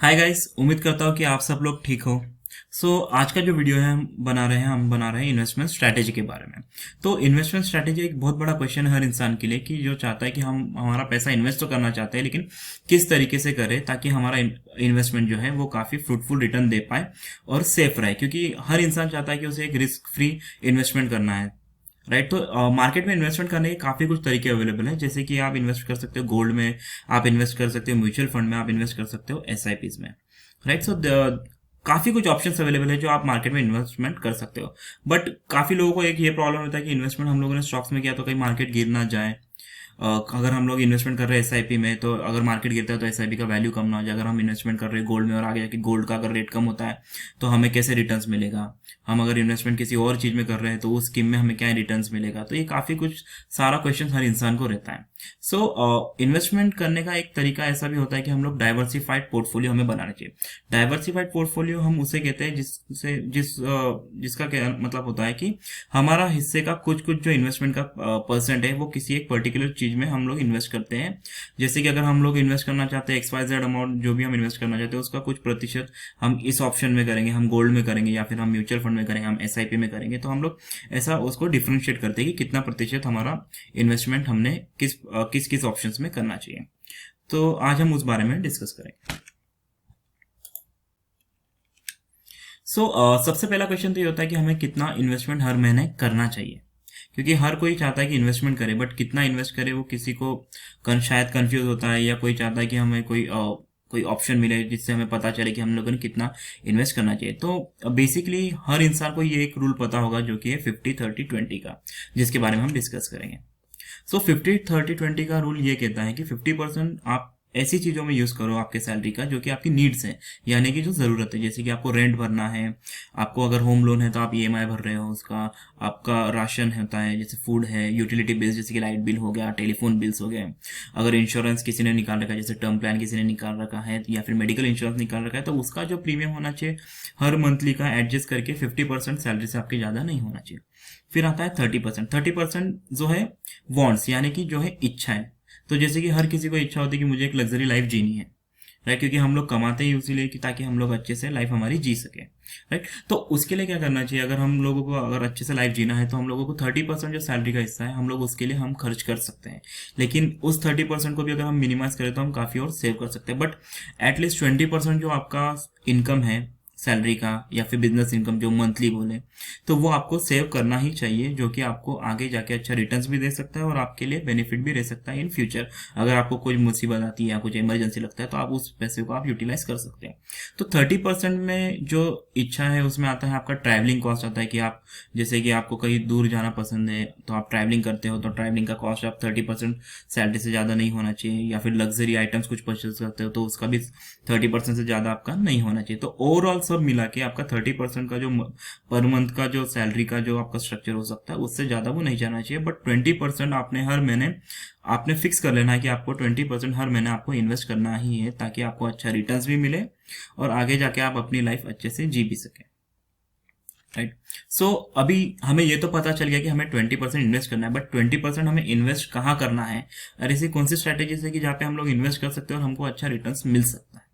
Hi guys, उम्मीद करता हूँ कि आप सब लोग ठीक हो। आज का जो वीडियो है हम बना रहे हैं इन्वेस्टमेंट स्ट्रैटेजी के बारे में। तो इन्वेस्टमेंट स्ट्रैटेजी एक बहुत बड़ा क्वेश्चन है हर इंसान के लिए कि जो चाहता है कि हम हमारा पैसा इन्वेस्ट तो करना चाहते हैं, लेकिन किस तरीके से करें ताकि हमारा इन्वेस्टमेंट जो है वो काफ़ी फ्रूटफुल रिटर्न दे पाए और सेफ रहे, क्योंकि हर इंसान चाहता है कि उसे एक रिस्क फ्री इन्वेस्टमेंट करना है। राइट। तो मार्केट में इन्वेस्टमेंट करने के काफ़ी कुछ तरीके अवेलेबल हैं, जैसे कि आप इन्वेस्ट कर सकते हो गोल्ड में, आप इन्वेस्ट कर सकते हो म्यूचुअल फंड में, आप इन्वेस्ट कर सकते हो एसआईपीज में। राइट। काफ़ी कुछ ऑप्शंस अवेलेबल है जो आप मार्केट में इन्वेस्टमेंट कर सकते हो। बट काफ़ी लोगों को एक ये प्रॉब्लम होता है कि इन्वेस्टमेंट हम लोगों ने स्टॉक्स में किया तो कहीं मार्केट गिर ना जाए। अगर हम लोग इन्वेस्टमेंट कर रहे हैं एसआईपी में, तो अगर मार्केट गिरता है तो एसआईपी का वैल्यू कम ना हो जाए। अगर हम इन्वेस्टमेंट कर रहे हैं गोल्ड में और आगे जाके गोल्ड का अगर रेट कम होता है तो हमें कैसे रिटर्न्स मिलेगा। हम अगर इन्वेस्टमेंट किसी और चीज़ में कर रहे हैं तो उस स्कीम में हमें क्या रिटर्न्स मिलेगा। तो ये काफ़ी कुछ सारा क्वेश्चन हर इंसान को रहता है। इन्वेस्टमेंट करने का एक तरीका ऐसा भी होता है कि हम लोग डाइवर्सिफाइड पोर्टफोलियो हमें बनाना चाहिए। डाइवर्सिफाइड पोर्टफोलियो हम उसे कहते हैं जिसका क्या मतलब होता है कि हमारा हिस्से का कुछ कुछ जो इन्वेस्टमेंट का परसेंट है वो किसी एक पर्टिकुलर चीज में हम लोग इन्वेस्ट करते हैं। जैसे कि अगर हम लोग इन्वेस्ट करना चाहते हैं XYZ अमाउंट, जो भी हम इन्वेस्ट करना चाहते हैं उसका कुछ प्रतिशत हम इस ऑप्शन में करेंगे, हम गोल्ड में करेंगे, या फिर हम म्यूचुअल फंड में करेंगे, हम एसआईपी में करेंगे। तो हम लोग ऐसा उसको डिफ्रेंशिएट करते हैं कि कितना प्रतिशत हमारा इन्वेस्टमेंट हमने किस किस ऑप्शंस में करना चाहिए। तो आज हम उस बारे में डिस्कस करेंगे। सबसे पहला क्वेश्चन तो ये होता है कि हमें कितना इन्वेस्टमेंट हर महीने करना चाहिए, क्योंकि हर कोई चाहता है कि इन्वेस्टमेंट करे, बट कितना इन्वेस्ट करे वो किसी को शायद कंफ्यूज होता है, या कोई चाहता है कि हमें कोई ऑप्शन मिले जिससे हमें पता चले कि हम लोगों ने कितना इन्वेस्ट करना चाहिए। तो बेसिकली हर इंसान को ये एक रूल पता होगा जो कि है 50-30-20 का, जिसके बारे में हम डिस्कस करेंगे। 50-30-20 का रूल ये कहता है कि 50% आप ऐसी चीज़ों में यूज़ करो आपके सैलरी का जो कि आपकी नीड्स हैं, यानी कि जो ज़रूरत है। जैसे कि आपको रेंट भरना है, आपको अगर होम लोन है तो आप ईएमआई भर रहे हो उसका, आपका राशन होता है जैसे फूड है, यूटिलिटी बिल्स जैसे कि लाइट बिल हो गया, टेलीफोन बिल्स हो गए। अगर इंश्योरेंस किसी ने निकाल रखा है, जैसे टर्म प्लान किसी ने निकाल रखा है, या फिर मेडिकल इंश्योरेंस निकाल रखा है, तो उसका जो प्रीमियम होना चाहिए हर मंथली का एडजस्ट करके 50% सैलरी से आपके ज़्यादा नहीं होना चाहिए। फिर आता है 30%। 30% जो है वॉन्ट्स, यानी कि जो है इच्छाएं। तो जैसे कि हर किसी को इच्छा होती है कि मुझे एक लग्जरी लाइफ जीनी है, राइट, क्योंकि हम लोग कमाते ही उसी लिए कि ताकि हम लोग अच्छे से लाइफ हमारी जी सके। राइट। तो उसके लिए क्या करना चाहिए, अगर हम लोगों को अगर अच्छे से लाइफ जीना है तो हम लोगों को 30% जो सैलरी का हिस्सा है हम लोग उसके लिए हम खर्च कर सकते हैं। लेकिन उस 30% को भी अगर हम मिनिमाइज करें तो हम काफ़ी और सेव कर सकते हैं। बट एटलीस्ट 20% जो आपका इनकम है सैलरी का, या फिर बिजनेस इनकम जो मंथली बोले, तो वो आपको सेव करना ही चाहिए, जो कि आपको आगे जाके अच्छा रिटर्न्स भी दे सकता है और आपके लिए बेनिफिट भी रह सकता है इन फ्यूचर। अगर आपको कोई मुसीबत आती है या कुछ इमरजेंसी लगता है तो आप उस पैसे को आप यूटिलाइज कर सकते हैं। तो 30% में जो इच्छा है उसमें आता है आपका ट्रैवलिंग कॉस्ट आता है, कि आप जैसे कि आपको कहीं दूर जाना पसंद है तो आप ट्रैवलिंग करते हो, तो ट्रैवलिंग का कॉस्ट आप 30% सैलरी से ज़्यादा नहीं होना चाहिए। या फिर लग्जरी आइटम्स कुछ परचेज करते हो तो उसका भी 30% से ज़्यादा आपका नहीं होना चाहिए। तो ओवरऑल सब मिला के आपका 30% का जो पर मंथ का जो सैलरी का जो आपका स्ट्रक्चर हो सकता है उससे ज़्यादा वो नहीं जाना चाहिए। बट 20% आपने हर महीने आपने फिक्स कर लेना है कि आपको 20% हर महीने आपको इन्वेस्ट करना ही है, ताकि आपको अच्छा रिटर्न्स भी मिले और आगे जाके आप अपनी लाइफ अच्छे से जी भी सकें। राइट। अभी हमें ये तो पता चल गया कि हमें 20% इन्वेस्ट करना है, बट 20% हमें इन्वेस्ट कहाँ करना है और ऐसी कौन सी स्ट्रैटेजीज है कि जहाँ पे हम लोग इन्वेस्ट कर सकते हैं और हमको अच्छा रिटर्न्स मिल सकता है।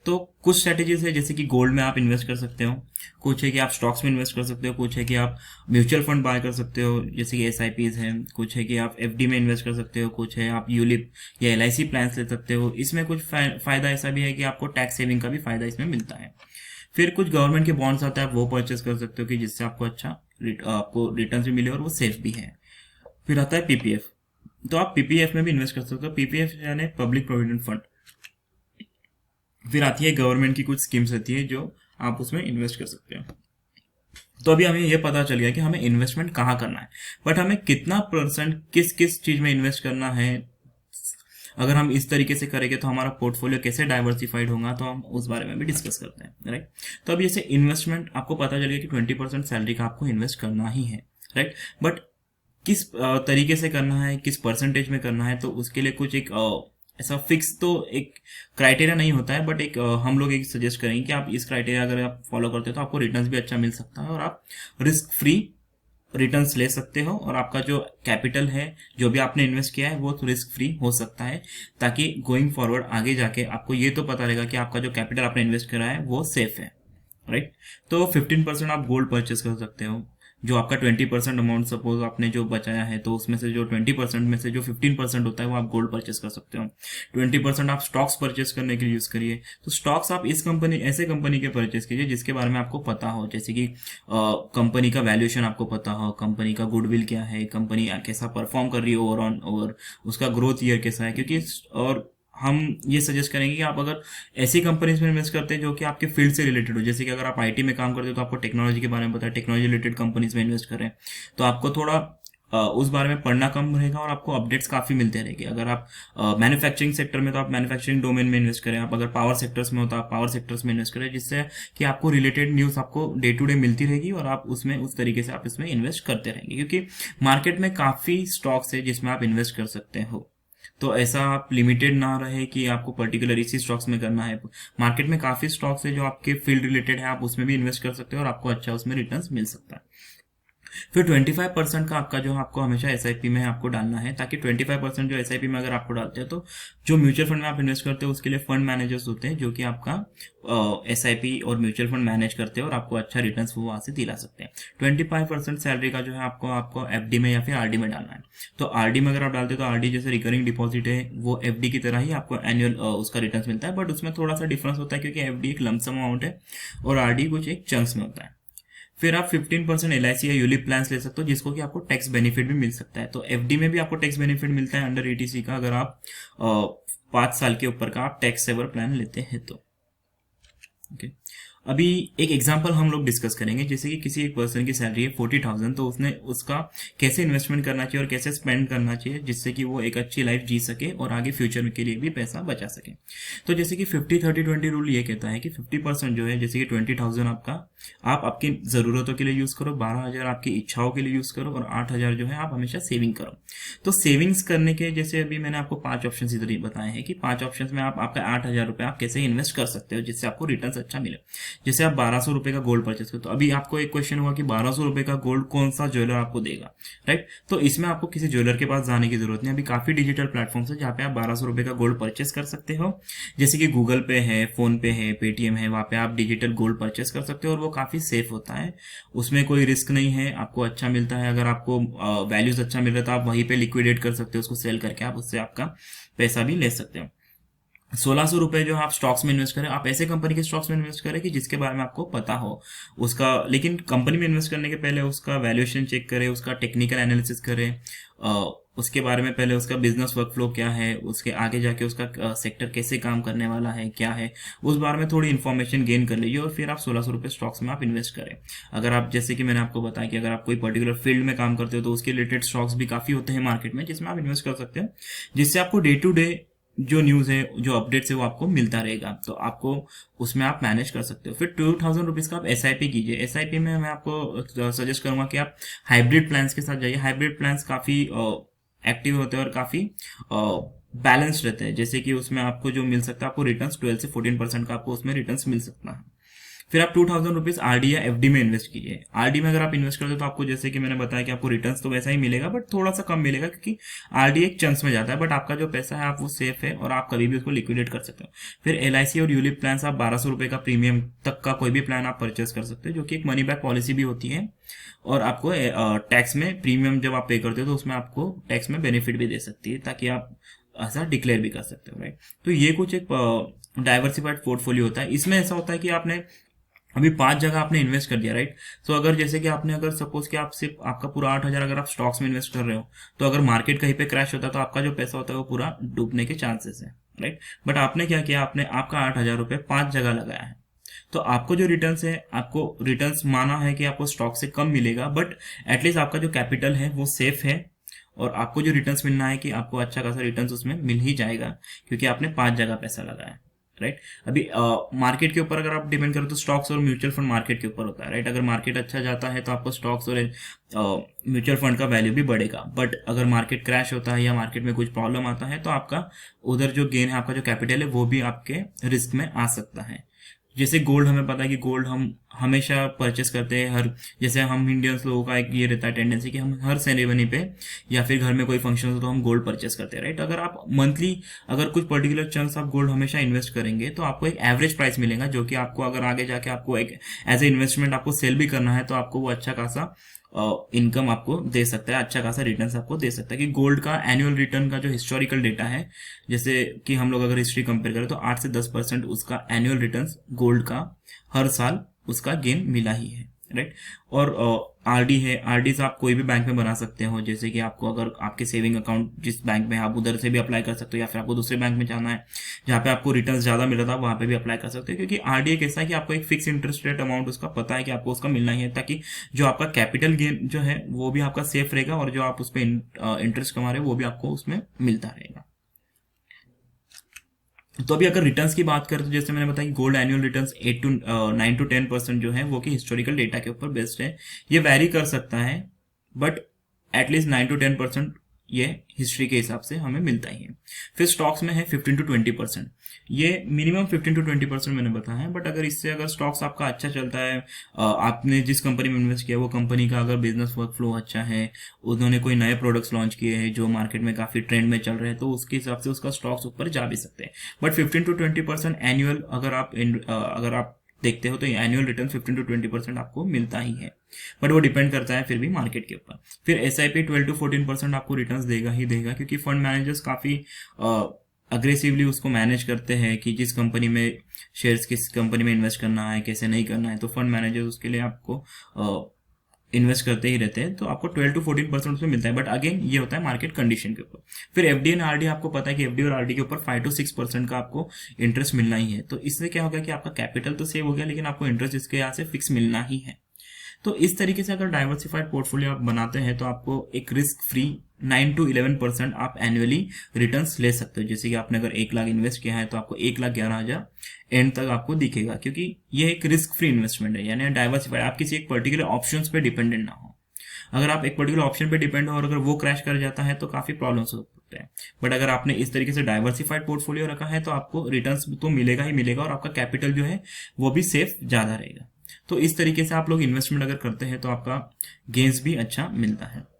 तो कुछ स्ट्रैटेजीज है, जैसे कि गोल्ड में आप इन्वेस्ट कर सकते हो, कुछ है कि आप स्टॉक्स में इन्वेस्ट कर सकते हो, कुछ है कि आप म्यूचुअल फंड बाय कर सकते हो जैसे कि एसआईपीज हैं, कुछ है कि आप एफडी में इन्वेस्ट कर सकते हो, कुछ है आप यूलिप या एलआईसी प्लान्स ले सकते हो। इसमें कुछ फायदा ऐसा भी है कि आपको टैक्स सेविंग का भी फायदा इसमें मिलता है। फिर कुछ गवर्नमेंट के बॉन्ड्स आते हैं, आप वो परचेस कर सकते हो कि जिससे आपको अच्छा आपको रिटर्न भी मिले और वो सेफ भी है। फिर आता है पीपीएफ, तो आप पीपीएफ में भी इन्वेस्ट कर सकते हो। पीपीएफ यानी पब्लिक प्रोविडेंट फंड। फिर आती है गवर्नमेंट की कुछ स्कीम्स रहती है जो आप उसमें इन्वेस्ट कर सकते हो। तो अभी हमें ये पता चल गया कि हमें इन्वेस्टमेंट कहाँ करना है, बट हमें कितना परसेंट किस किस चीज में इन्वेस्ट करना है। अगर हम इस तरीके से करेंगे तो हमारा पोर्टफोलियो कैसे डाइवर्सिफाइड होगा, तो हम उस बारे में भी डिस्कस करते हैं। राइट। तो अब जैसे इन्वेस्टमेंट आपको पता चल गया कि 20% सैलरी का आपको इन्वेस्ट करना ही है। राइट। बट किस तरीके से करना है, किस परसेंटेज में करना है, तो उसके लिए कुछ एक ऐसा फिक्स तो एक क्राइटेरिया नहीं होता है, बट एक हम लोग एक सजेस्ट करेंगे कि आप इस क्राइटेरिया अगर आप फॉलो करते हो तो आपको रिटर्न्स भी अच्छा मिल सकता है और आप रिस्क फ्री रिटर्न्स ले सकते हो और आपका जो कैपिटल है, जो भी आपने इन्वेस्ट किया है, वो रिस्क फ्री हो सकता है, ताकि गोइंग फॉरवर्ड आगे जाके आपको ये तो पता रहेगा कि आपका जो कैपिटल आपने इन्वेस्ट करा है वो सेफ है, राइट। तो 15% आप गोल्ड परचेस कर सकते हो। जो आपका 20% अमाउंट सपोज आपने जो बचाया है, तो उसमें से जो 20% में से जो 15% होता है वो आप गोल्ड परचेस कर सकते हो। 20% आप स्टॉक्स परचेस करने के लिए यूज करिए। तो स्टॉक्स आप इस कंपनी, ऐसे कंपनी के परचेस कीजिए जिसके बारे में आपको पता हो, जैसे कि कंपनी का वैल्यूएशन आपको पता हो, कंपनी का गुडविल क्या है, कंपनी कैसा परफॉर्म कर रही है ओवरऑल, और उसका ग्रोथ ईयर कैसा है। क्योंकि और हम ये सजेस्ट करेंगे कि आप अगर ऐसी कंपनीज में इन्वेस्ट करते हैं जो कि आपके फील्ड से रिलेटेड हो, जैसे कि अगर आप आईटी में काम करते हो तो आपको टेक्नोलॉजी के बारे में पता है, टेक्नोलॉजी रिलेटेड कंपनीज में इन्वेस्ट करें, तो आपको थोड़ा उस बारे में पढ़ना कम रहेगा और आपको अपडेट्स काफ़ी मिलते रहेंगे। अगर आप मैन्युफैक्चरिंग सेक्टर में तो आप मैन्युफैक्चरिंग डोमेन में इन्वेस्ट करें, आप अगर पावर सेक्टर्स में हो तो आप पावर सेक्टर्स में इन्वेस्ट करें, जिससे कि आपको रिलेटेड न्यूज़ आपको डे टू डे मिलती रहेगी और आप उसमें उस तरीके से आप इसमें इन्वेस्ट करते रहेंगे। क्योंकि मार्केट में काफ़ी स्टॉक्स है जिसमें आप इन्वेस्ट कर सकते हो, तो ऐसा आप लिमिटेड ना रहे कि आपको पर्टिकुलर इसी स्टॉक्स में करना है। मार्केट में काफ़ी स्टॉक्स है जो आपके फील्ड रिलेटेड है, आप उसमें भी इन्वेस्ट कर सकते हो और आपको अच्छा उसमें रिटर्न्स मिल सकता है। फिर 25% का आपका जो आपको हमेशा एसआईपी में आपको डालना है, ताकि 25% जो एसआईपी में अगर आपको डालते हो तो जो म्यूचुअल फंड में आप इन्वेस्ट करते हो उसके लिए फंड मैनेजर्स होते हैं जो कि आपका एसआईपी और म्यूचुअल फंड मैनेज करते हैं और आपको अच्छा रिटर्न्स वो वहां से दिला सकते हैं। 25% सैलरी का जो है आपको एफडी में या फिर आरडी में डालना है। तो आरडी में अगर आप डालते हो तो आरडी जैसे रिकरिंग डिपॉजिट है, वो एफडी की तरह ही आपको एनुअल उसका रिटर्न मिलता है, बट उसमें थोड़ा सा डिफरेंस होता है क्योंकि एफडी एक लमसम अमाउंट है और आरडी कुछ एक चंक्स में होता है। फिर आप 15% एलआईसी या यूलिप प्लान ले सकते हो जिसको कि आपको टैक्स बेनिफिट भी मिल सकता है। तो एफडी में भी आपको टैक्स बेनिफिट मिलता है अंडर एटीसी का, अगर आप 5 साल के ऊपर का आप टैक्स सेवर प्लान लेते हैं तो। ओके, अभी एक एग्जांपल हम लोग डिस्कस करेंगे, जैसे कि किसी एक पर्सन की सैलरी है 40,000, तो उसने उसका कैसे इन्वेस्टमेंट करना चाहिए और कैसे स्पेंड करना चाहिए जिससे कि वो एक अच्छी लाइफ जी सके और आगे फ्यूचर के लिए भी पैसा बचा सके। तो जैसे कि 50-30-20 रूल ये कहता है कि 50% जो है, जैसे कि 20,000 आप आपकी जरूरतों के लिए यूज करो, 12,000 आपकी इच्छाओं के लिए यूज करो और 8,000 जो है आप हमेशा सेविंग करो। तो सेविंग्स करने के जैसे अभी मैंने आपको 5 ऑप्शन इधर बताए हैं कि 5 ऑप्शन में आप आपका 8,000 रुपये आप कैसे इन्वेस्ट कर सकते हो जिससे आपको रिटर्न अच्छा मिले। जैसे आप 1,200 रुपए का गोल्ड परचेस करते हो, तो अभी आपको एक क्वेश्चन हुआ कि 1,200 रुपए का गोल्ड कौन सा ज्वेलर आपको देगा, राइट। तो इसमें आपको किसी ज्वेलर के पास जाने की जरूरत नहीं। अभी काफी डिजिटल प्लेटफॉर्म्स है जहाँ पे आप 1,200 रुपए का गोल्ड परचेस कर सकते हो, जैसे कि गूगल पे है, फोन पे है, पेटीएम है, वहाँ पे आप डिजिटल गोल्ड परचेस कर सकते हो और वो काफी सेफ होता है, उसमें कोई रिस्क नहीं है, आपको अच्छा मिलता है। अगर आपको वैल्यूज अच्छा मिल रहा है तो आप वहीं पे लिक्विडेट कर सकते हो, उसको सेल करके आप उससे आपका पैसा भी ले सकते हो। 1,600 रुपए जो आप स्टॉक्स में इन्वेस्ट करें, आप ऐसे कंपनी के स्टॉक्स में इन्वेस्ट करें कि जिसके बारे में आपको पता हो उसका, लेकिन कंपनी में इन्वेस्ट करने के पहले उसका वैल्यूएशन चेक करें, उसका टेक्निकल एनालिसिस करें, उसके बारे में पहले उसका बिजनेस वर्कफ्लो क्या है, उसके आगे जाके उसका सेक्टर कैसे काम करने वाला है, क्या है, उस बारे में थोड़ी इन्फॉर्मेशन गेन कर लीजिए और फिर आप 1,600 रुपये स्टॉक्स में आप इन्वेस्ट करें। अगर आप, जैसे कि मैंने आपको बताया कि अगर आप कोई पर्टिकुलर फील्ड में काम करते हो तो उसके रिलेटेड स्टॉक्स भी काफी होते हैं मार्केट में जिसमें आप इन्वेस्ट कर सकते हैं, जिससे आपको डे टू डे जो न्यूज है, जो अपडेट्स है वो आपको मिलता रहेगा, तो आपको उसमें आप मैनेज कर सकते हो। फिर 2,000 रुपीज का आप एसआईपी कीजिए। एसआईपी में मैं आपको सजेस्ट करूंगा कि आप हाइब्रिड प्लान्स के साथ जाइए। हाइब्रिड प्लान्स काफी एक्टिव होते हैं और काफी बैलेंस्ड रहते हैं, जैसे कि उसमें आपको जो मिल सकता है, आपको रिटर्न्स 12 से 14% का आपको उसमें रिटर्न्स मिल सकता है। फिर आप 2,000 रुपीज आरडी या एफडी में इन्वेस्ट कीजिए। आरडी में अगर आप इन्वेस्ट करते हो तो आपको, जैसे कि मैंने बताया कि आपको रिटर्न्स तो वैसा ही मिलेगा बट थोड़ा सा कम मिलेगा, क्योंकि आरडी एक चंक्स में जाता है, बट आपका जो पैसा है आप वो सेफ है और आप कभी भी उसको लिक्विडेट कर सकते हो। फिर एलआईसी और यूलिप प्लान आप 1,200 रुपए का प्रीमियम तक का कोई भी प्लान आप परचेस कर सकते हो, जो कि एक मनी बैक पॉलिसी भी होती है और आपको टैक्स में प्रीमियम जब आप पे करते हो तो उसमें आपको टैक्स में बेनिफिट भी दे सकती है, ताकि आप ऐसा डिक्लेयर भी कर सकते हो, राइट। तो ये कुछ एक डाइवर्सिफाइड पोर्टफोलियो होता है। इसमें ऐसा होता है कि आपने अभी 5 जगह आपने इन्वेस्ट कर दिया, राइट। तो अगर जैसे कि आपने, अगर सपोज कि आप सिर्फ आपका पूरा 8,000 अगर आप स्टॉक्स में इन्वेस्ट कर रहे हो, तो अगर मार्केट कहीं पे क्रैश होता है तो आपका जो पैसा होता है वो पूरा डूबने के चांसेस है, राइट। बट आपने क्या किया, आपने आपका 8,000 रुपये 5 जगह लगाया है, तो आपको जो रिटर्न्स है, आपको रिटर्न्स माना है कि आपको स्टॉक से कम मिलेगा, बट एटलीस्ट आपका जो कैपिटल है वो सेफ है और आपको जो रिटर्न्स मिलना है कि आपको अच्छा खासा रिटर्न्स उसमें मिल ही जाएगा, क्योंकि आपने 5 जगह पैसा लगाया, राइट। अभी मार्केट के ऊपर अगर आप डिपेंड करो तो स्टॉक्स और म्यूचुअल फंड मार्केट के ऊपर होता है, राइट। अगर मार्केट अच्छा जाता है तो आपको स्टॉक्स और म्यूचुअल फंड का वैल्यू भी बढ़ेगा, बट अगर मार्केट क्रैश होता है या मार्केट में कुछ प्रॉब्लम आता है तो आपका उधर जो गेन है, आपका जो कैपिटल है वो भी आपके रिस्क में आ सकता है। जैसे गोल्ड, हमें पता है कि गोल्ड हम हमेशा परचेस करते हैं हर, जैसे हम इंडियंस लोगों का एक ये रहता है टेंडेंसी कि हम हर सेरेमनी पे या फिर घर में कोई फंक्शन हो तो हम गोल्ड परचेस करते हैं, राइट। अगर आप मंथली अगर कुछ पर्टिकुलर चंक्स आप गोल्ड हमेशा इन्वेस्ट करेंगे तो आपको एक एवरेज प्राइस मिलेगा, जो कि आपको अगर आगे जाके आपको एक एज ए इन्वेस्टमेंट आपको सेल भी करना है तो आपको वो अच्छा खासा इनकम आपको दे सकता है, अच्छा खासा रिटर्न आपको दे सकता है। कि गोल्ड का एनुअल रिटर्न का जो हिस्टोरिकल डेटा है, जैसे कि हम लोग अगर हिस्ट्री कंपेयर करें तो 8 से 10% उसका एनुअल रिटर्न गोल्ड का हर साल उसका गेन मिला ही है, राइट। और आरडी है, आरडी से आप कोई भी बैंक में बना सकते हो, जैसे कि आपको अगर आपके सेविंग अकाउंट जिस बैंक में है आप उधर से भी अप्लाई कर सकते हो, या फिर आपको दूसरे बैंक में जाना है जहाँ पे आपको रिटर्न ज्यादा मिल रहा था वहां पे भी अप्लाई कर सकते हो। क्योंकि आरडी एक ऐसा है कि आपको एक फिक्स इंटरेस्ट रेट अमाउंट उसका पता है कि आपको उसका मिलना ही है, ताकि जो आपका कैपिटल गेन जो है वो भी आपका सेफ रहेगा और जो आप उस पर इंटरेस्ट कमा रहे हो वो भी आपको उसमें मिलता रहेगा। तो अभी अगर रिटर्न्स की बात करें तो जैसे मैंने बताया कि गोल्ड एनुअल रिटर्न्स 9 to 10% जो है वो कि हिस्टोरिकल डेटा के ऊपर बेस्ड है। ये वैरी कर सकता है बट एटलीस्ट 9 to 10% ये हिस्ट्री के हिसाब से हमें मिलता ही है। फिर स्टॉक्स में है 15 to 20%। ये मिनिमम 15 to 20% मैंने बताया है, बट अगर इससे अगर स्टॉक्स आपका अच्छा चलता है, आपने जिस कंपनी में इन्वेस्ट किया वो कंपनी का अगर बिजनेस वर्क फ्लो अच्छा है, उन्होंने कोई नए प्रोडक्ट्स लॉन्च किए हैं जो मार्केट में काफी ट्रेंड में चल रहे हैं, तो उसके हिसाब से उसका स्टॉक्स ऊपर जा भी सकते हैं। बट 15 to 20% एनुअल अगर आप देखते हो तो एनुअल रिटर्न 15 to 20% आपको मिलता ही है, बट वो डिपेंड करता है फिर भी मार्केट के ऊपर। फिर SIP 12 to 14% आपको रिटर्न्स देगा ही देगा, क्योंकि फंड मैनेजर्स काफी अग्रेसिवली उसको मैनेज करते हैं कि जिस कंपनी में शेयर्स किस कंपनी में इन्वेस्ट करना है कैसे नहीं करना है, तो फंड मैनेजर्स उसके लिए आपको इन्वेस्ट करते ही रहते हैं, तो आपको 12 to 14% उसमें मिलता है। बट अगेन ये होता है मार्केट कंडीशन के ऊपर। फिर FD एंड RD आपको पता है कि FD और RD के ऊपर 5 to 6% का आपको इंटरेस्ट मिलना ही है, तो इससे क्या होगा कि आपका कैपिटल तो सेव हो गया लेकिन आपको इंटरेस्ट इसके यहाँ से फिक्स मिलना ही है। तो इस तरीके से अगर डाइवर्सिफाइड पोर्टफोलियो आप बनाते हैं तो आपको एक रिस्क फ्री 9 to 11% आप एनुअली रिटर्न्स ले सकते हो। जैसे कि आपने अगर 1 लाख इन्वेस्ट किया है तो आपको 1,11,000 एंड तक आपको दिखेगा, क्योंकि ये एक रिस्क फ्री इन्वेस्टमेंट है, यानी डाइवर्सिफाइड, आप किसी एक पर्टिकुलर ऑप्शंस पे डिपेंडेंट ना हो। अगर आप एक पर्टिकुलर ऑप्शन पे डिपेंड हो और अगर वो क्रैश कर जाता है तो काफी प्रॉब्लम्स हो सकते हैं। बट अगर आपने इस तरीके से डाइवर्सिफाइड पोर्टफोलियो रखा है तो आपको रिटर्न्स तो मिलेगा ही मिलेगा और आपका कैपिटल जो है वो भी सेफ ज्यादा रहेगा। तो इस तरीके से आप लोग इन्वेस्टमेंट अगर करते हैं तो आपका गेन्स भी अच्छा मिलता है।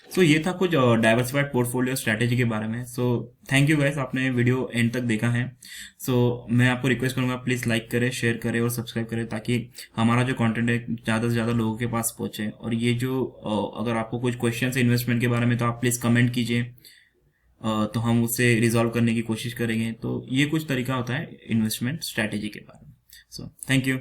सो ये था कुछ डाइवर्सिफाइड पोर्टफोलियो स्ट्रैटेजी के बारे में। सो थैंक यू गाइस, आपने वीडियो एंड तक देखा है। सो मैं आपको रिक्वेस्ट करूंगा प्लीज़ लाइक करें, शेयर करें और सब्सक्राइब करें, ताकि हमारा जो कंटेंट है ज़्यादा से ज़्यादा लोगों के पास पहुंचे। और ये जो अगर आपको कुछ क्वेश्चन है इन्वेस्टमेंट के बारे में तो आप प्लीज़ कमेंट कीजिए, तो हम उससे रिजॉल्व करने की कोशिश करेंगे। तो ये कुछ तरीका होता है इन्वेस्टमेंट स्ट्रैटेजी के बारे में। So thank you.